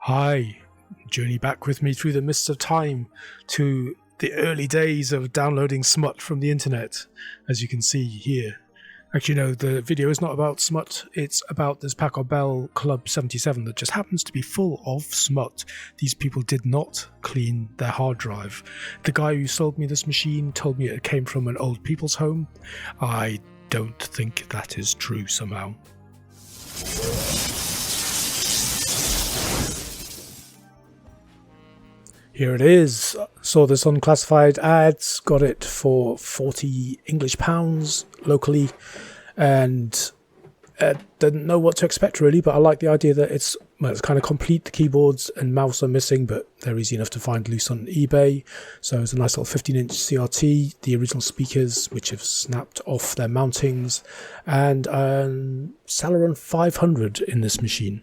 Hi, journey back with me through the mists of time to the early days of downloading smut from the internet, as you can see here. Actually, no, the video is not about smut, it's about this Packard Bell Club 77 that just happens to be full of smut. These people did not clean their hard drive. The guy who sold me this machine told me it came from an old people's home. I don't think that is true somehow. Here it is. Saw this on classified ads, got it for 40 English pounds locally, and didn't know what to expect really, but I like the idea that it's kind of complete. The keyboards and mouse are missing, but they're easy enough to find loose on eBay. So it's a nice little 15-inch CRT, the original speakers which have snapped off their mountings, and Celeron 500 in this machine.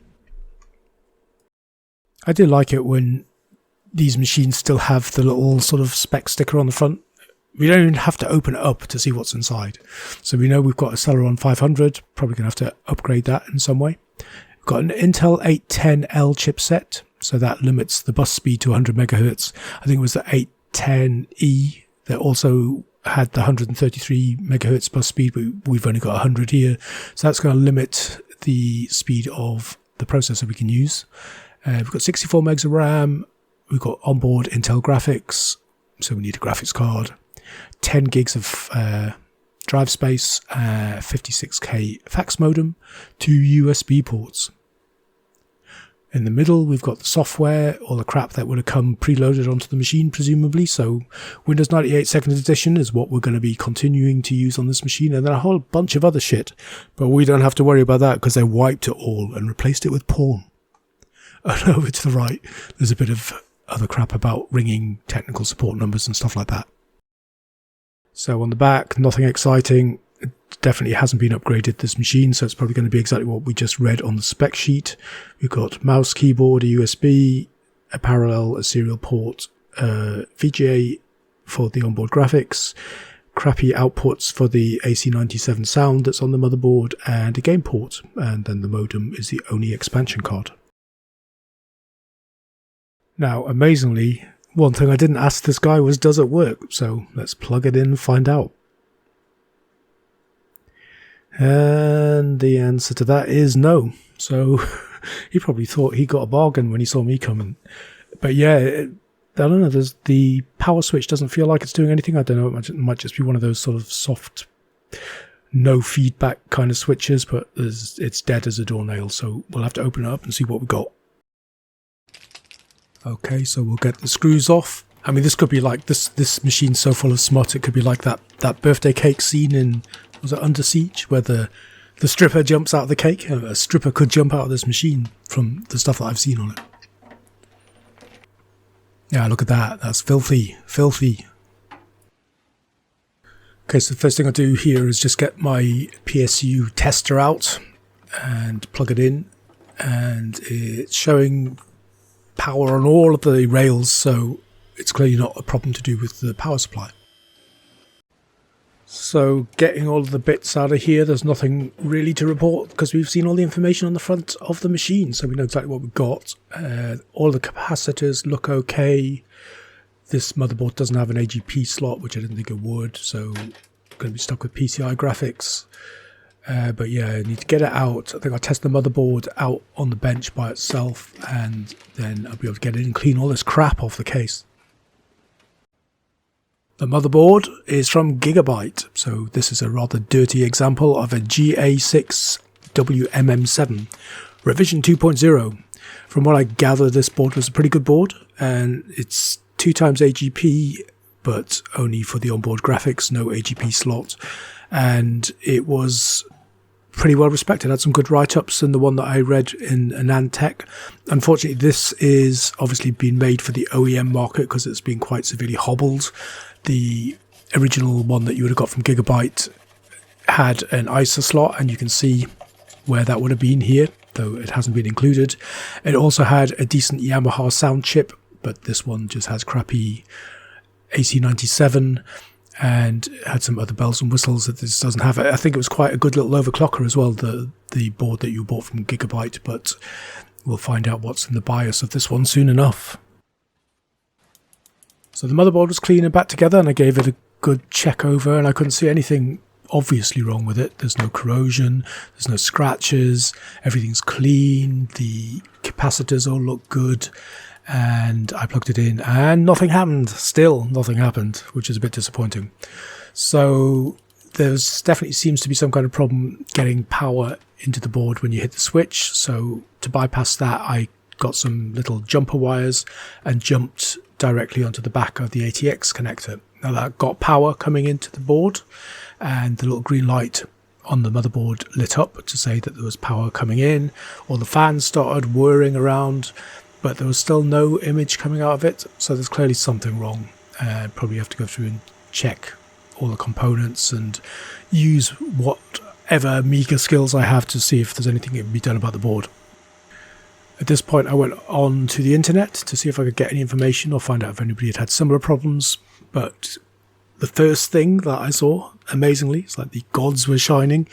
I do like it when these machines still have the little sort of spec sticker on the front. We don't even have to open it up to see what's inside. So we know we've got a Celeron 500, probably going to have to upgrade that in some way. We've got an Intel 810L chipset, so that limits the bus speed to 100 megahertz. I think it was the 810E that also had the 133 megahertz bus speed, but we've only got 100 here. So that's going to limit the speed of the processor we can use. We've got 64 megs of RAM. We've got onboard Intel graphics, so we need a graphics card, 10 gigs of drive space, 56k fax modem, 2 USB ports. In the middle, we've got the software, all the crap that would have come preloaded onto the machine, presumably. So Windows 98 2nd edition is what we're going to be continuing to use on this machine, and then a whole bunch of other shit. But we don't have to worry about that because they wiped it all and replaced it with porn. And over to the right, there's a bit of other crap about ringing technical support numbers and stuff like that. So on the back, nothing exciting. It definitely hasn't been upgraded, this machine, so it's probably going to be exactly what we just read on the spec sheet. We've got mouse, keyboard, a USB, a parallel, a serial port, VGA for the onboard graphics, crappy outputs for the AC97 sound that's on the motherboard, and a game port, and then the modem is the only expansion card. Now, amazingly, one thing I didn't ask this guy was, does it work? So let's plug it in and find out. And the answer to that is no. So he probably thought he got a bargain when he saw me coming. But yeah, I don't know, the power switch doesn't feel like it's doing anything. I don't know, it might just be one of those sort of soft, no feedback kind of switches, but it's dead as a doornail. So we'll have to open it up and see what we got. Okay, so we'll get the screws off. I mean, this could be like, this machine's so full of smut, it could be like that birthday cake scene in, was it Under Siege, where the stripper jumps out of the cake? A stripper could jump out of this machine from the stuff that I've seen on it. Yeah, look at that. That's filthy, filthy. Okay, so the first thing I do here is just get my PSU tester out and plug it in. And it's showing power on all of the rails, so it's clearly not a problem to do with the power supply. So getting all of the bits out of here, there's nothing really to report because we've seen all the information on the front of the machine, so we know exactly what we've got. All the capacitors look okay. This motherboard doesn't have an AGP slot, which I didn't think it would, so I'm going to be stuck with PCI graphics. But yeah, I need to get it out. I think I'll test the motherboard out on the bench by itself, and then I'll be able to get it and clean all this crap off the case. The motherboard is from Gigabyte, so this is a rather dirty example of a GA6 WMM7 revision 2.0. From what I gather, this board was a pretty good board, and it's 2 times AGP, but only for the onboard graphics, no AGP slot. And it was pretty well respected. Had some good write-ups in the one that I read in Anand Tech. Unfortunately, this is obviously been made for the OEM market because it's been quite severely hobbled. The original one that you would have got from Gigabyte had an ISA slot, and you can see where that would have been here, though it hasn't been included. It also had a decent Yamaha sound chip, but this one just has crappy AC97 and had some other bells and whistles that this doesn't have. I think it was quite a good little overclocker as well, the board that you bought from Gigabyte, but We'll find out what's in the BIOS of this one soon enough. So the motherboard was clean and back together, and I gave it a good check over, and I couldn't see anything obviously wrong with it. There's no corrosion, there's no scratches, everything's clean, the capacitors all look good, and I plugged it in and nothing happened. Still nothing happened, which is a bit disappointing. So there's definitely seems to be some kind of problem getting power into the board when you hit the switch. So to bypass that, I got some little jumper wires and jumped directly onto the back of the ATX connector. Now that got power coming into the board, and the little green light on the motherboard lit up to say that there was power coming in. All the fans started whirring around, but there was still no image coming out of it. So there's clearly something wrong. Probably have to go through and check all the components and use whatever meager skills I have to see if there's anything that can be done about the board. At this point, I went on to the internet to see if I could get any information or find out if anybody had had similar problems. But the first thing that I saw, amazingly, it's like the gods were shining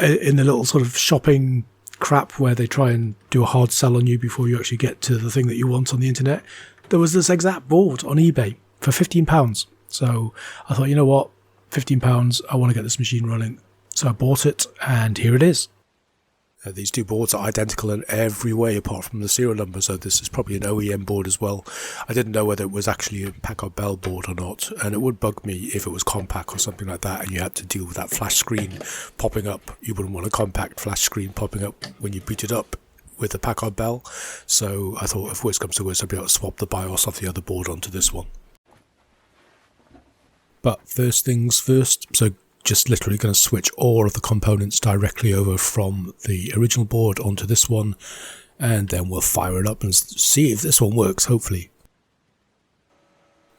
in the little sort of shopping crap where they try and do a hard sell on you before you actually get to the thing that you want on the internet. There was this exact board on eBay for £15. So I thought, you know what, £15, I want to get this machine running. So I bought it, and here it is. These two boards are identical in every way apart from the serial number, so this is probably an OEM board as well. I didn't know whether it was actually a Packard Bell board or not, and it would bug me if it was compact or something like that and you had to deal with that flash screen popping up. You wouldn't want a compact flash screen popping up when you boot it up with the Packard Bell, so I thought if worse comes to worse I'd be able to swap the BIOS off the other board onto this one. But first things first, so just literally going to switch all of the components directly over from the original board onto this one, and then we'll fire it up and see if this one works, hopefully.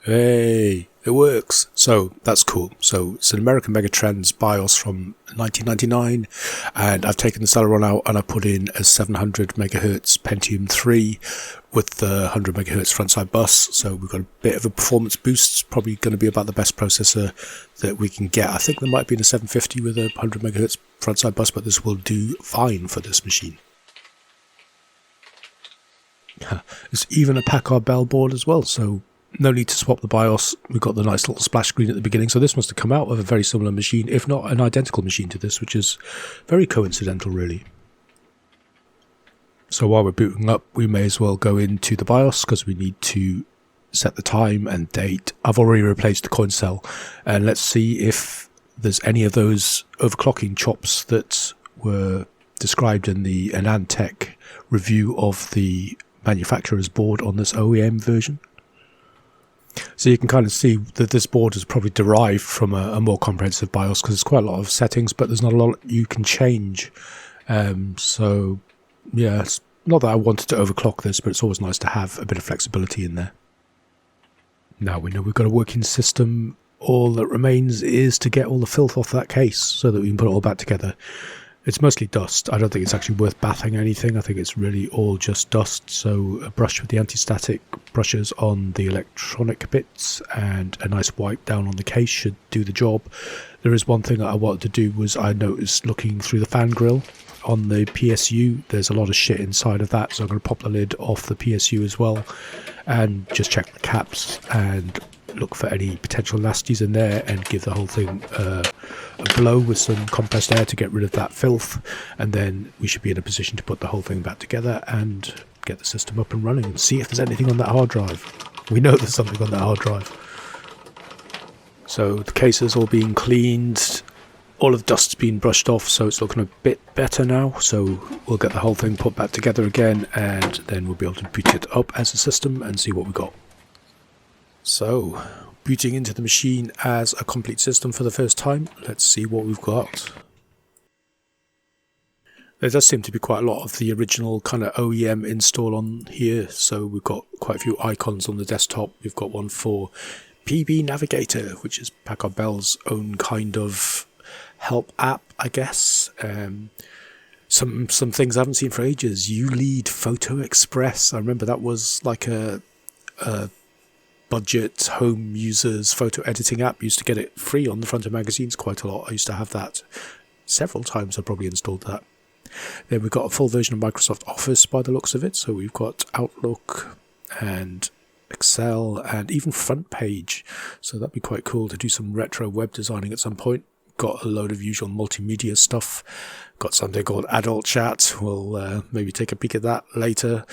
Hey, it works. So that's cool. So it's an American Megatrends BIOS from 1999, and I've taken the Celeron out and I put in a 700 MHz Pentium 3 with the 100 MHz frontside bus. So we've got a bit of a performance boost. It's probably going to be about the best processor that we can get. I think there might be a 750 with a 100 MHz frontside bus, but this will do fine for this machine. There's even a Packard Bell board as well, so no need to swap the BIOS. We've got the nice little splash screen at the beginning, so this must have come out of a very similar machine, if not an identical machine to this, which is very coincidental really. So while we're booting up, we may as well go into the BIOS because we need to set the time and date. I've already replaced the coin cell, and let's see if there's any of those overclocking chops that were described in the AnandTech review of the manufacturer's board on this OEM version. So you can kind of see that this board is probably derived from a more comprehensive BIOS because there's quite a lot of settings, but there's not a lot you can change. So yeah, it's not that I wanted to overclock this, but it's always nice to have a bit of flexibility in there. Now we know we've got a working system. All that remains is to get all the filth off that case so that we can put it all back together. It's mostly dust. I don't think it's actually worth bathing anything. I think it's really all just dust. So a brush with the anti-static brushes on the electronic bits and a nice wipe down on the case should do the job. There is one thing that I wanted to do was I noticed looking through the fan grill on the PSU, there's a lot of shit inside of that. So I'm going to pop the lid off the PSU as well and just check the caps and look for any potential nasties in there and give the whole thing a blow with some compressed air to get rid of that filth, and then we should be in a position to put the whole thing back together and get the system up and running and see if there's anything on that hard drive. We know there's something on that hard drive. So the case is all being cleaned, all of the dust's been brushed off, so it's looking a bit better now. So we'll get the whole thing put back together again, and then we'll be able to boot it up as a system and see what we got. So, booting into the machine as a complete system for the first time, let's see what we've got. There does seem to be quite a lot of the original kind of OEM install on here, so we've got quite a few icons on the desktop. We've got one for PB Navigator, which is Packard Bell's own kind of help app, I guess. Some things I haven't seen for ages. ULEAD Photo Express. I remember that was like a budget home users photo editing app. Used to get it free on the front of magazines quite a lot. I used to have that several times. I probably installed that. Then we've got a full version of Microsoft Office by the looks of it. So we've got Outlook and Excel and even Front Page. So that'd be quite cool to do some retro web designing at some point. Got a load of usual multimedia stuff. Got something called Adult Chat. We'll maybe take a peek at that later.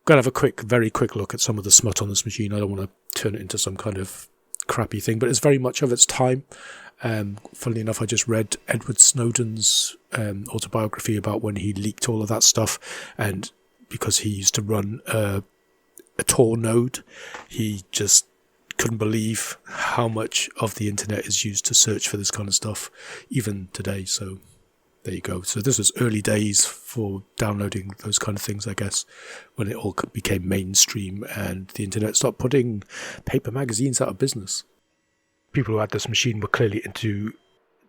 Going to have a very quick look at some of the smut on this machine. I don't want to turn it into some kind of crappy thing, but it's very much of its time. Funnily enough, I just read Edward Snowden's autobiography about when he leaked all of that stuff, and because he used to run a Tor node, he just couldn't believe how much of the internet is used to search for this kind of stuff, even today. So there you go. So this was early days for downloading those kind of things, I guess, when it all became mainstream and the internet stopped putting paper magazines out of business. People who had this machine were clearly into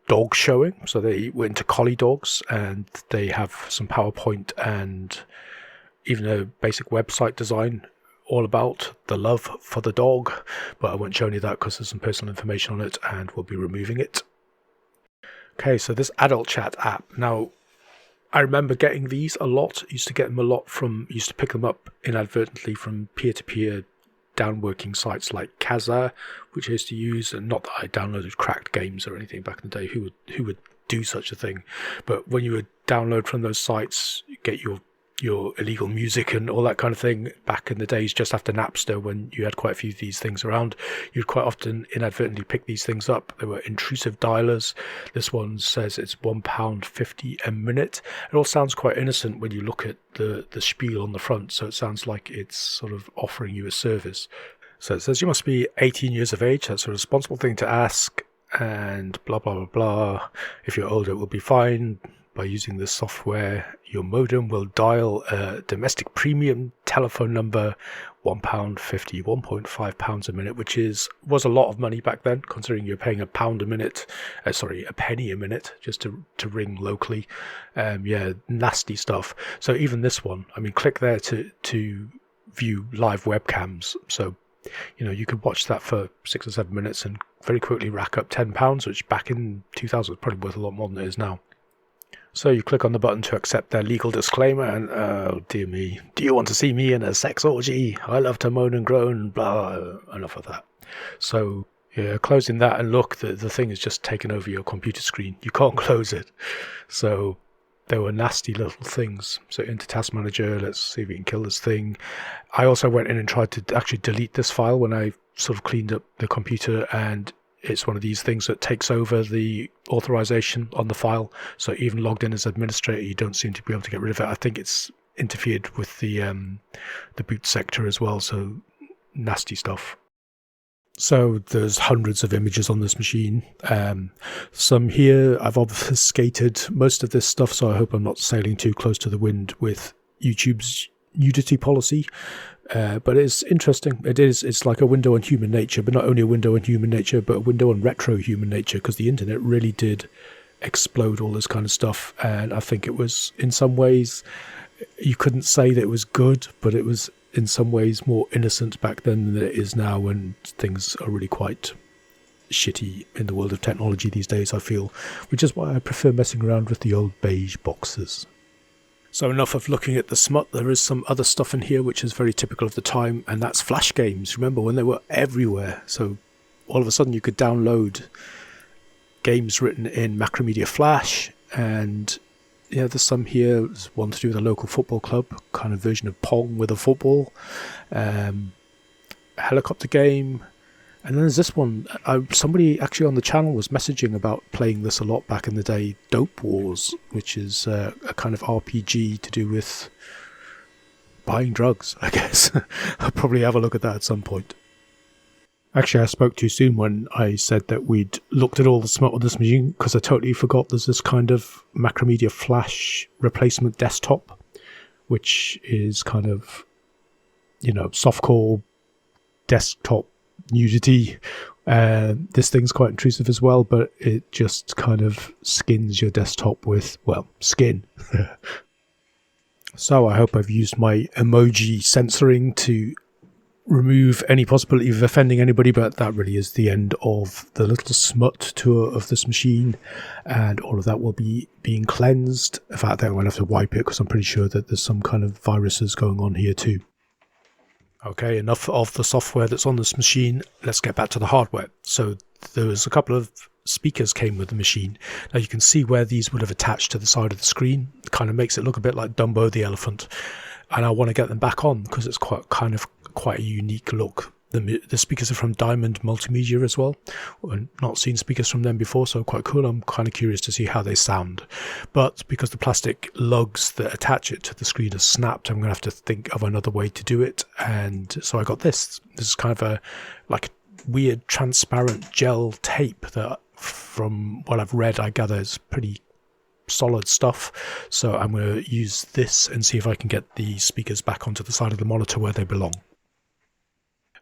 dog showing, so they were into collie dogs, and they have some PowerPoint and even a basic website design all about the love for the dog, but I won't show any of that because there's some personal information on it and we'll be removing it. Okay, so this Adult Chat app. Now, I remember getting these a lot. Used to pick them up inadvertently from peer-to-peer downworking sites like Kazaa, which I used to use, and not that I downloaded cracked games or anything back in the day. Who would do such a thing? But when you would download from those sites, you get your illegal music and all that kind of thing. Back in the days just after Napster, when you had quite a few of these things around, you'd quite often inadvertently pick these things up. They were intrusive dialers. This one says it's £1.50 a minute. It all sounds quite innocent when you look at the spiel on the front, so it sounds like it's sort of offering you a service. So it says you must be 18 years of age. That's a responsible thing to ask, and blah blah blah blah. If you're older, it will be fine. By using this software, your modem will dial a domestic premium telephone number, £1.50, £1.5 a minute, which was a lot of money back then, considering you're paying a penny a minute just to ring locally. Nasty stuff. So even this one, I mean, click there to view live webcams. So, you could watch that for 6 or 7 minutes and very quickly rack up £10, which back in 2000 was probably worth a lot more than it is now. So you click on the button to accept their legal disclaimer, and oh dear me, do you want to see me in a sex orgy? I love to moan and groan, blah, enough of that. So yeah, closing that, and look, the thing is just taken over your computer screen. You can't close it. So there were nasty little things. So into Task Manager, let's see if we can kill this thing. I also went in and tried to actually delete this file when I sort of cleaned up the computer, and it's one of these things that takes over the authorization on the file. So even logged in as administrator, you don't seem to be able to get rid of it. I think it's interfered with the boot sector as well. So nasty stuff. So there's hundreds of images on this machine. Some here I've obfuscated most of this stuff, so I hope I'm not sailing too close to the wind with YouTube's nudity policy. But it's interesting. It's like a window on human nature, but not only a window on human nature, but a window on retro human nature, because the internet really did explode all this kind of stuff. And I think it was, in some ways, you couldn't say that it was good, but it was in some ways more innocent back then than it is now, when things are really quite shitty in the world of technology these days, I feel, which is why I prefer messing around with the old beige boxes. So enough of looking at the smut. There is some other stuff in here which is very typical of the time, and that's Flash games. Remember when they were everywhere? So all of a sudden you could download games written in Macromedia Flash, and there's some here. There's one to do with a local football club, kind of version of Pong with a football, a helicopter game. And then there's this one. Somebody actually on the channel was messaging about playing this a lot back in the day, Dope Wars, which is a kind of RPG to do with buying drugs, I guess. I'll probably have a look at that at some point. Actually, I spoke too soon when I said that we'd looked at all the smut on this machine, because I totally forgot there's this kind of Macromedia Flash replacement desktop, which is kind of, softcore desktop nudity. This thing's quite intrusive as well, but it just kind of skins your desktop with, skin. So I hope I've used my emoji censoring to remove any possibility of offending anybody, but that really is the end of the little smut tour of this machine, and all of that will be being cleansed. In fact, I'm going to have to wipe it because I'm pretty sure that there's some kind of viruses going on here too. Okay, enough of the software that's on this machine. Let's get back to the hardware. So there was a couple of speakers came with the machine. Now you can see where these would have attached to the side of the screen. It kind of makes it look a bit like Dumbo the elephant. And I want to get them back on because it's quite a unique look. The speakers are from Diamond Multimedia as well. I've not seen speakers from them before, so quite cool. I'm kind of curious to see how they sound. But because the plastic lugs that attach it to the screen are snapped, I'm going to have to think of another way to do it. And so I got this. This is kind of a weird transparent gel tape that, from what I've read, I gather is pretty solid stuff. So I'm going to use this and see if I can get the speakers back onto the side of the monitor where they belong.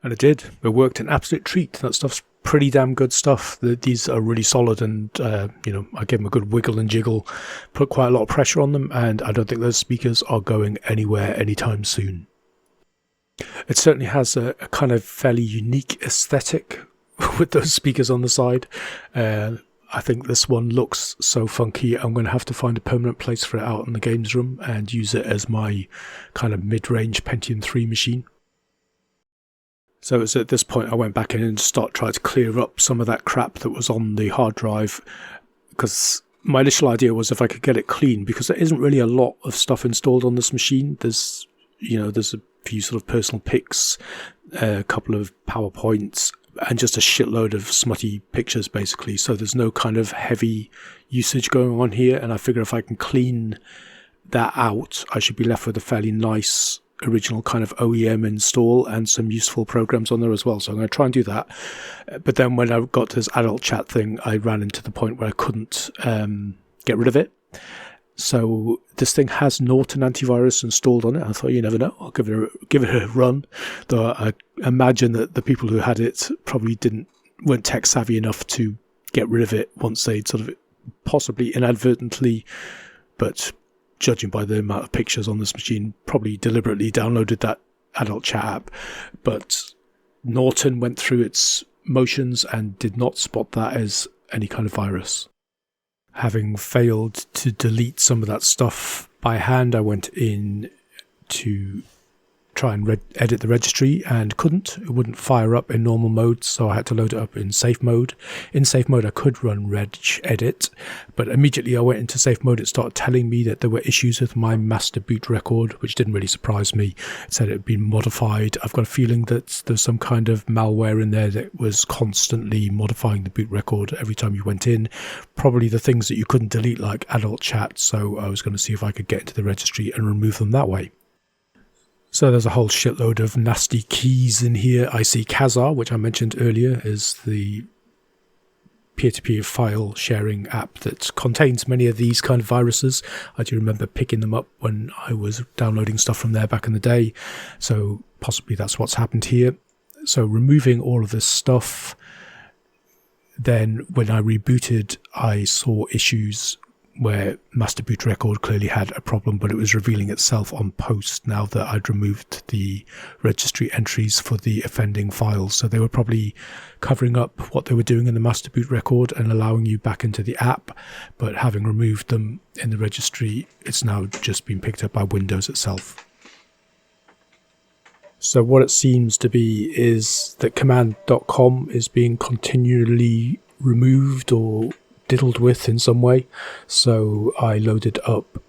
And it did. It worked an absolute treat. That stuff's pretty damn good stuff. These are really solid, and I gave them a good wiggle and jiggle, put quite a lot of pressure on them, and I don't think those speakers are going anywhere anytime soon. It certainly has a kind of fairly unique aesthetic with those speakers on the side. I think this one looks so funky, I'm going to have to find a permanent place for it out in the games room and use it as my kind of mid-range Pentium 3 machine. So it was at this point I went back in and tried to clear up some of that crap that was on the hard drive, because my initial idea was if I could get it clean, because there isn't really a lot of stuff installed on this machine. There's a few sort of personal pics, a couple of PowerPoints, and just a shitload of smutty pictures basically. So there's no kind of heavy usage going on here, and I figure if I can clean that out, I should be left with a fairly nice original kind of OEM install and some useful programs on there as well. So I'm going to try and do that. But then when I got to this adult chat thing, I ran into the point where I couldn't get rid of it. So this thing has Norton antivirus installed on it. I thought, you never know, I'll give it a run. Though I imagine that the people who had it probably weren't tech savvy enough to get rid of it once they'd sort of possibly inadvertently, but judging by the amount of pictures on this machine, probably deliberately downloaded that adult chat app. But Norton went through its motions and did not spot that as any kind of virus. Having failed to delete some of that stuff by hand, I went in to try and edit the registry and couldn't. It wouldn't fire up in normal mode, so I had to load it up in safe mode. In safe mode I could run regedit, but immediately I went into safe mode, it started telling me that there were issues with my master boot record, which didn't really surprise me. It said it had been modified. I've got a feeling that there's some kind of malware in there that was constantly modifying the boot record every time you went in. Probably the things that you couldn't delete, like adult chat, so I was going to see if I could get into the registry and remove them that way. So there's a whole shitload of nasty keys in here. I see Kazaa, which I mentioned earlier, is the peer-to-peer file sharing app that contains many of these kind of viruses. I do remember picking them up when I was downloading stuff from there back in the day. So possibly that's what's happened here. So removing all of this stuff, then when I rebooted, I saw issues where master boot record clearly had a problem, but it was revealing itself on post now that I'd removed the registry entries for the offending files. So they were probably covering up what they were doing in the master boot record and allowing you back into the app, but having removed them in the registry, it's now just been picked up by Windows itself. So what it seems to be is that command.com is being continually removed or diddled with in some way. So I loaded up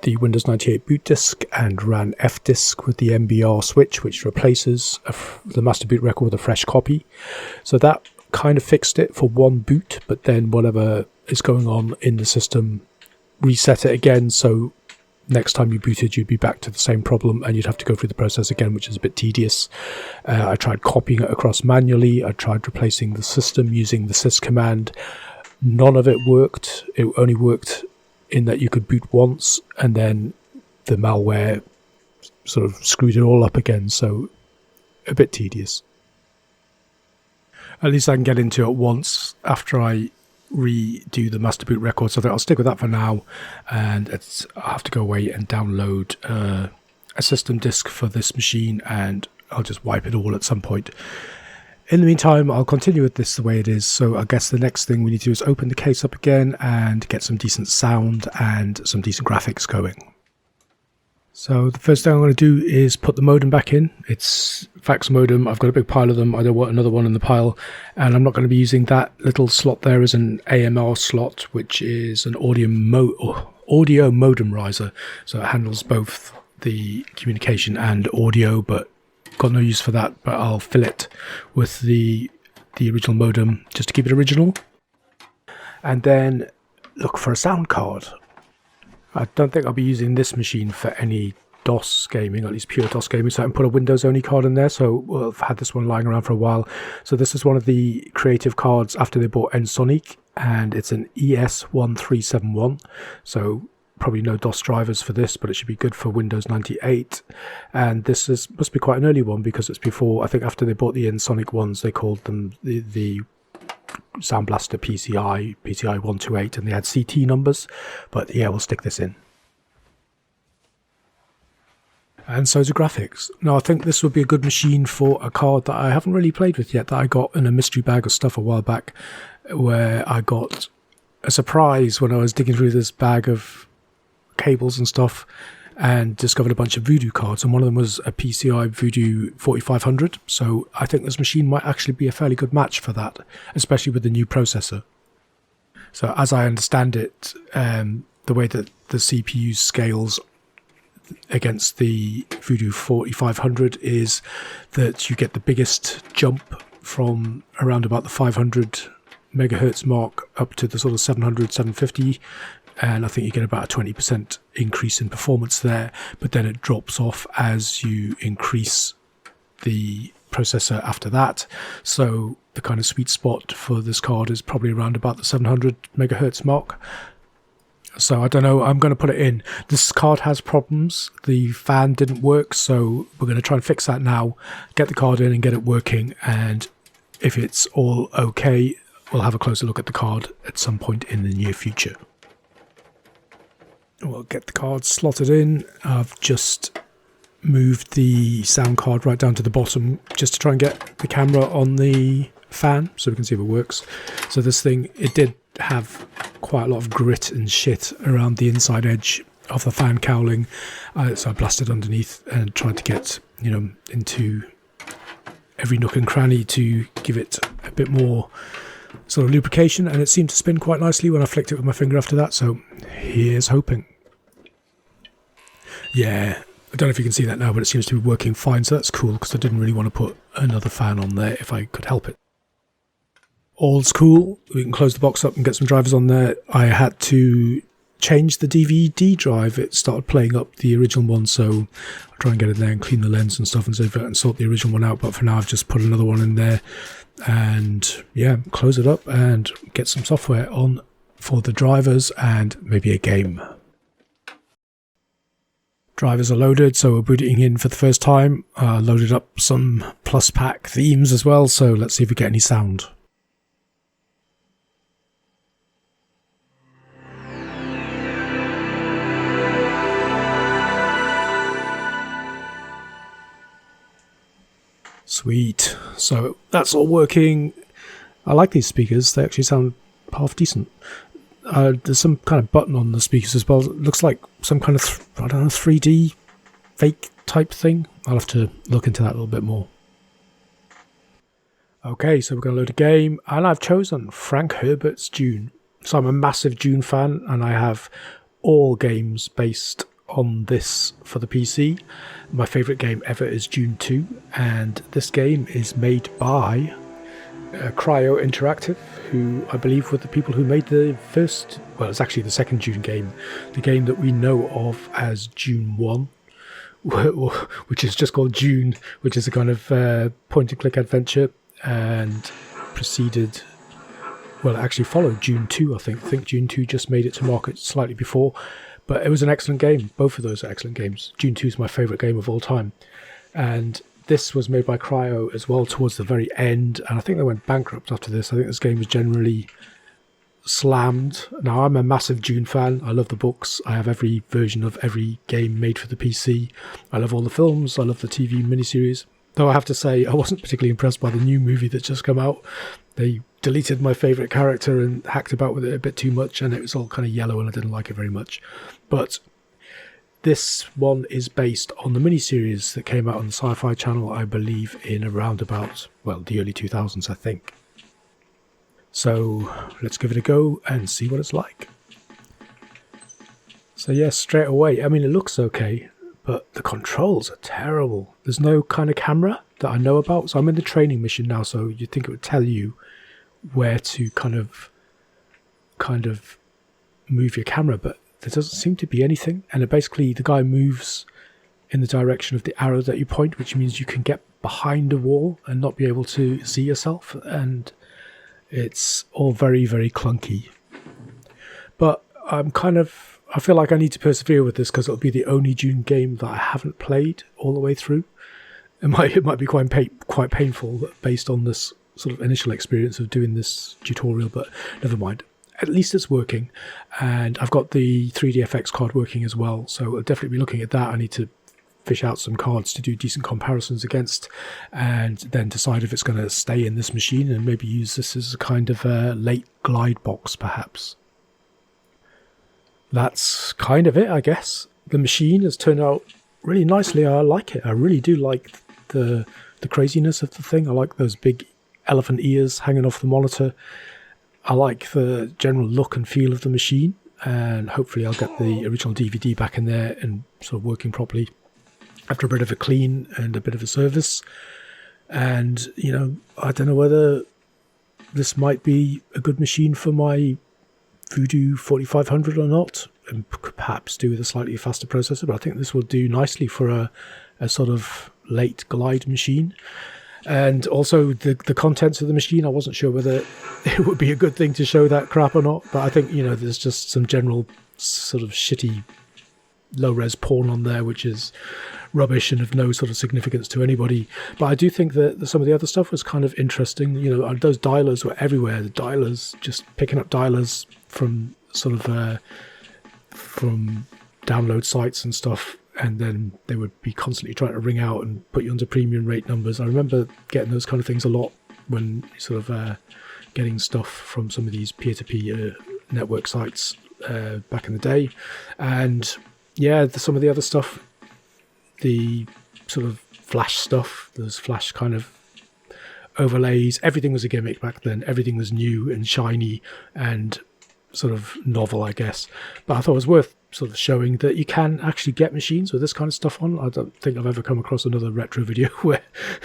the Windows 98 boot disk and ran fdisk with the MBR switch, which replaces the master boot record with a fresh copy. So that kind of fixed it for one boot, but then whatever is going on in the system reset it again. So next time you booted, you'd be back to the same problem and you'd have to go through the process again, which is a bit tedious. I tried copying it across manually. I tried replacing the system using the sys command. None of it worked. It only worked in that you could boot once and then the malware sort of screwed it all up again. So a bit tedious. At least I can get into it once after I redo the master boot record. So I think I'll stick with that for now. And I'll have to go away and download a system disk for this machine and I'll just wipe it all at some point. In the meantime, I'll continue with this the way it is. So I guess the next thing we need to do is open the case up again and get some decent sound and some decent graphics going. So the first thing I'm going to do is put the modem back in. It's fax modem. I've got a big pile of them. I don't want another one in the pile. And I'm not going to be using that little slot there as an AMR slot, which is an audio modem riser. So it handles both the communication and audio, but got no use for that. But I'll fill it with the original modem just to keep it original. And then look for a sound card. I don't think I'll be using this machine for any DOS gaming, at least pure DOS gaming, so I can put a Windows only card in there. So I've had this one lying around for a while. So this is one of the creative cards after they bought Ensoniq, and it's an ES1371. So probably no DOS drivers for this, but it should be good for Windows 98. And this must be quite an early one, because it's before, I think after they bought the Ensoniq ones, they called them the Sound Blaster PCI 128, and they had CT numbers. But yeah, we'll stick this in. And so do graphics. Now I think this would be a good machine for a card that I haven't really played with yet, that I got in a mystery bag of stuff a while back, where I got a surprise when I was digging through this bag of cables and stuff and discovered a bunch of Voodoo cards, and one of them was a PCI Voodoo 4500. So I think this machine might actually be a fairly good match for that, especially with the new processor. So as I understand it, the way that the CPU scales against the Voodoo 4500 is that you get the biggest jump from around about the 500 megahertz mark up to the sort of 700, 750. And I think you get about a 20% increase in performance there, but then it drops off as you increase the processor after that. So the kind of sweet spot for this card is probably around about the 700 megahertz mark. So I don't know, I'm going to put it in. This card has problems. The fan didn't work, so we're going to try and fix that now, get the card in and get it working. And if it's all okay, we'll have a closer look at the card at some point in the near future. We'll get the card slotted in. I've just moved the sound card right down to the bottom just to try and get the camera on the fan so we can see if it works. So this thing, it did have quite a lot of grit and shit around the inside edge of the fan cowling. So I blasted underneath and tried to get, into every nook and cranny to give it a bit more sort of lubrication, and it seemed to spin quite nicely when I flicked it with my finger after that. So here's hoping. Yeah, I don't know if you can see that now, but it seems to be working fine, so that's cool, because I didn't really want to put another fan on there if I could help it. All's cool. We can close the box up and get some drivers on there. I had to change the DVD drive. It started playing up the original one, so I'll try and get in there and clean the lens and stuff and sort the original one out. But for now, I've just put another one in there and yeah, close it up and get some software on for the drivers and maybe a game. Drivers are loaded, so we're booting in for the first time. Loaded up some plus pack themes as well, so let's see if we get any sound. Sweet. So that's all working. I like these speakers. They actually sound half decent. There's some kind of button on the speakers as well. It looks like some kind of, 3D fake type thing. I'll have to look into that a little bit more. Okay, so we're going to load a game, and I've chosen Frank Herbert's Dune. So I'm a massive Dune fan, and I have all games based on this for the PC. My favourite game ever is Dune 2, and this game is made by Cryo Interactive, who I believe were the people who made the first, well, it's actually the second Dune game, the game that we know of as Dune 1, which is just called Dune, which is a kind of point-and-click adventure, and preceded, well, it actually followed Dune 2, I think Dune 2 just made it to market slightly before, but it was an excellent game. Both of those are excellent games. Dune 2 is my favourite game of all time, and this was made by Cryo as well towards the very end, and I think they went bankrupt after this. I think this game was generally slammed. Now, I'm a massive Dune fan. I love the books. I have every version of every game made for the PC. I love all the films. I love the TV miniseries. Though I have to say, I wasn't particularly impressed by the new movie that's just come out. They deleted my favourite character and hacked about with it a bit too much, and it was all kind of yellow, and I didn't like it very much. But this one is based on the miniseries that came out on the Sci-Fi Channel, I believe, in around about, well, the early 2000s, I think. So let's give it a go and see what it's like. So yes, straight away, I mean, it looks okay, but the controls are terrible. There's no kind of camera that I know about. So I'm in the training mission now, so you'd think it would tell you where to kind of move your camera, but there doesn't seem to be anything. And basically the guy moves in the direction of the arrow that you point, which means you can get behind a wall and not be able to see yourself. And it's all very, very clunky. But I feel like I need to persevere with this because it'll be the only Dune game that I haven't played all the way through. It might be quite painful based on this sort of initial experience of doing this tutorial, but never mind. At least it's working, and I've got the 3DFX card working as well, so I'll definitely be looking at that. I need to fish out some cards to do decent comparisons against, and then decide if it's going to stay in this machine and maybe use this as a kind of a late glide box, perhaps. That's kind of it, I guess. The machine has turned out really nicely. I like it. I really do like the craziness of the thing. I like those big elephant ears hanging off the monitor. I like the general look and feel of the machine, and hopefully I'll get the original DVD back in there and sort of working properly after a bit of a clean and a bit of a service. And, you know, I don't know whether this might be a good machine for my Voodoo 4500 or not, and perhaps do with a slightly faster processor, but I think this will do nicely for a sort of late glide machine. And also the contents of the machine, I wasn't sure whether it would be a good thing to show that crap or not, but I think, you know, there's just some general sort of shitty low-res porn on there, which is rubbish and of no sort of significance to anybody. But I do think that some of the other stuff was kind of interesting. You know, those dialers were everywhere. The dialers, just picking up dialers from sort of from download sites and stuff, and then they would be constantly trying to ring out and put you onto premium rate numbers. I remember getting those kind of things a lot when sort of getting stuff from some of these peer-to-peer network sites back in the day. And yeah, some of the other stuff, the sort of flash stuff, those flash kind of overlays, everything was a gimmick back then. Everything was new and shiny and sort of novel, I guess. But I thought it was worth sort of showing that you can actually get machines with this kind of stuff on. I don't think I've ever come across another retro video where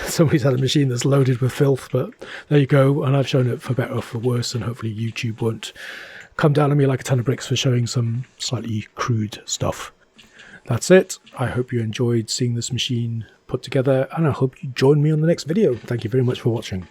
somebody's had a machine that's loaded with filth, but there you go. And I've shown it for better or for worse, and hopefully YouTube won't come down on me like a ton of bricks for showing some slightly crude stuff. That's it. I hope you enjoyed seeing this machine put together, and I hope you join me on the next video. Thank you very much for watching.